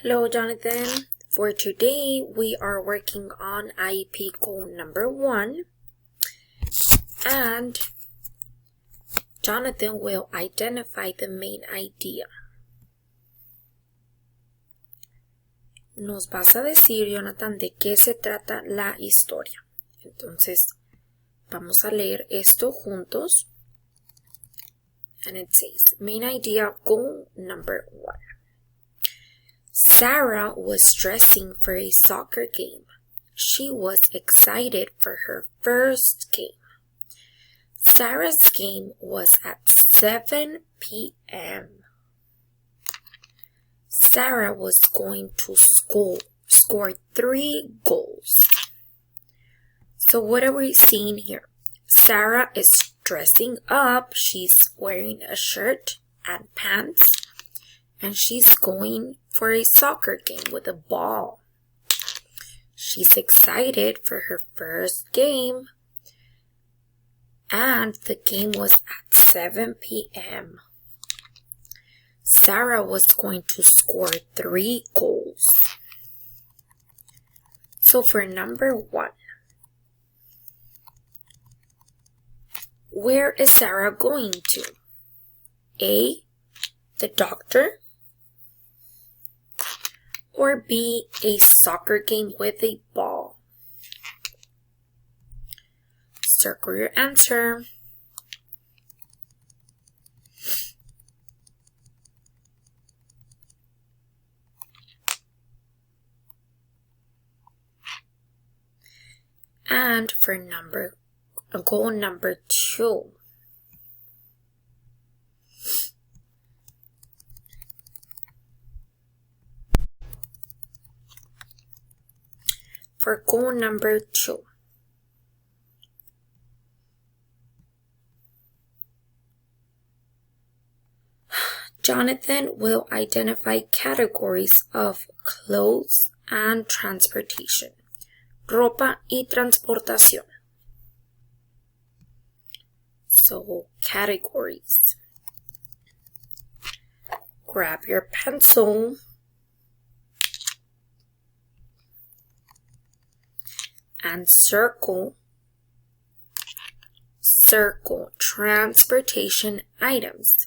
Hello, Jonathan. For today, we are working on IEP goal number 1, and Jonathan will identify the main idea. Nos vas a decir, Jonathan, de qué se trata la historia. Entonces, vamos a leer esto juntos. And it says, main idea, goal number 1. Sarah was dressing for a soccer game. She was excited for her first game. Sarah's game was at 7 p.m. Sarah was going to score 3 goals. So what are we seeing here? Sarah is dressing up. She's wearing a shirt and pants. And she's going for a soccer game with a ball. She's excited for her first game. And the game was at 7 p.m. Sarah was going to score 3 goals. So for number 1, where is Sarah going to? A, the doctor, or B, a soccer game with a ball? Circle your answer. And for goal number 2. For goal number 2, Jonathan will identify categories of clothes and transportation. Ropa y transportación. So, categories. Grab your pencil. And circle transportation items.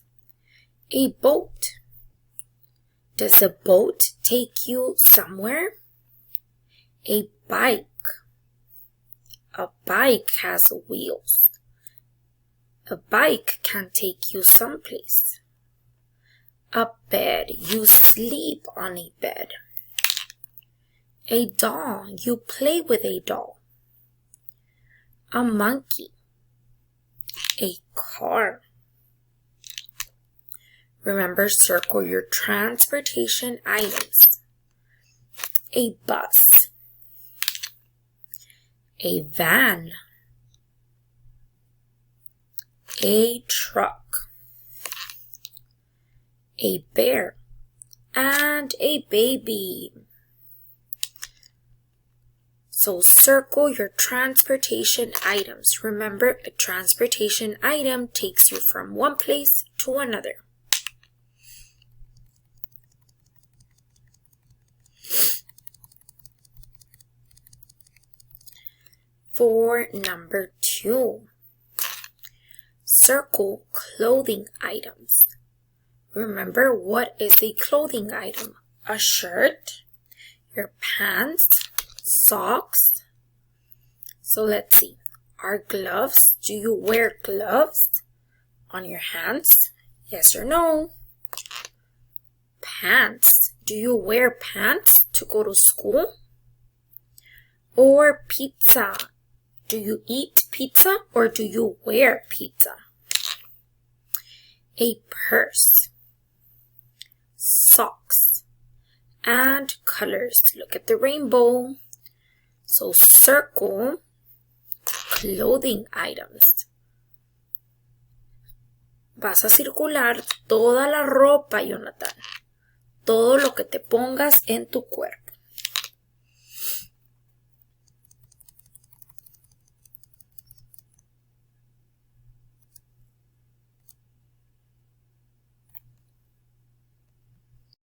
A boat. Does a boat take you somewhere? A bike. A bike has wheels. A bike can take you someplace. A bed. You sleep on a bed. A doll. You play with a doll. A monkey. A car. Remember, circle your transportation items. A bus. A van. A truck. A bear. And a baby. So circle your transportation items. Remember, a transportation item takes you from one place to another. For number 2, circle clothing items. Remember, what is a clothing item? A shirt, your pants, socks. So let's see. Are gloves? Do you wear gloves on your hands? Yes or no? Pants. Do you wear pants to go to school? Or pizza. Do you eat pizza or do you wear pizza? A purse. Socks. And colors. Look at the rainbow. So circle clothing items. Vas a circular toda la ropa, Jonathan. Todo lo que te pongas en tu cuerpo.